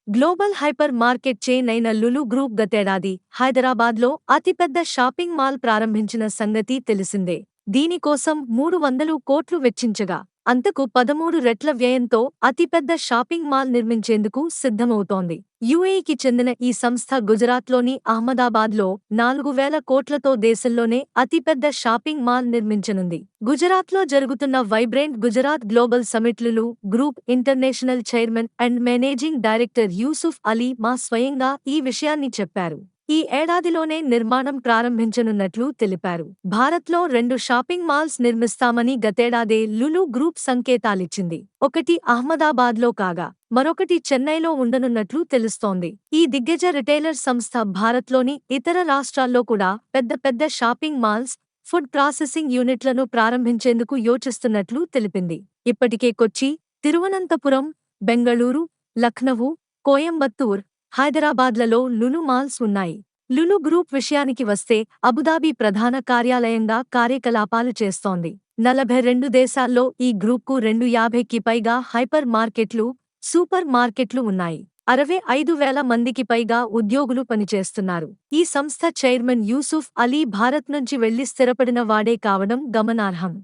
Global hyper market chain అయిన Lulu group గతేడాది హైదరాబాద్లో అతిపెద్ద షాపింగ్ మాల్ ప్రారంభించిన సంగతి తెలిసిందే. దీనికోసం 300 కోట్లు వెచ్చించగా, అంతకు 13 రెట్ల వ్యయంతో అతిపెద్ద షాపింగ్ మాల్ నిర్మించేందుకు సిద్ధమవుతోంది. యుఏఈకి చెందిన ఈ సంస్థ గుజరాత్లోని అహ్మదాబాద్లో 4000 కోట్లతో దేశంలోనే అతిపెద్ద షాపింగ్ మాల్ నిర్మించనుంది. గుజరాత్లో జరుగుతున్న vibrant Gujarat global summit Lulu group international chairman and managing director Yusuf Ali మా స్వయంగా ఈ విషయాన్ని చెప్పారు. ఈ ఏడాదిలోనే నిర్మాణం ప్రారంభించనున్నట్లు తెలిపారు. భారత్లో 2 షాపింగ్ మాల్స్ నిర్మిస్తామని గతేడాదే లులు గ్రూప్ సంకేతాలిచ్చింది. ఒకటి అహ్మదాబాద్లో కాగా, మరొకటి చెన్నైలో ఉండనున్నట్లు తెలుస్తోంది. ఈ దిగ్గజ రిటైలర్ సంస్థ భారత్లోని ఇతర రాష్ట్రాల్లో కూడా పెద్ద షాపింగ్ మాల్స్, ఫుడ్ ప్రాసెసింగ్ యూనిట్లను ప్రారంభించేందుకు యోచిస్తున్నట్లు తెలిపింది. ఇప్పటికే కొచ్చి, తిరువనంతపురం, బెంగళూరు, లఖ్నవూ, కోయంబత్తూర్, హైదరాబాద్లలో లులు మాల్స్ ఉన్నాయి. లులు గ్రూప్ విషయానికి వస్తే అబుదాబి ప్రధాన కార్యాలయంగా కార్యకలాపాలు చేస్తోంది. 42 దేశాల్లో ఈ గ్రూప్కు 250కి పైగా హైపర్ మార్కెట్లు, సూపర్ మార్కెట్లు ఉన్నాయి. 65,000 మందికి పైగా ఉద్యోగులు పనిచేస్తున్నారు. ఈ సంస్థ చైర్మన్ యూసుఫ్ అలీ భారత్ నుంచి వెళ్లి స్థిరపడిన వాడే కావడం గమనార్హం.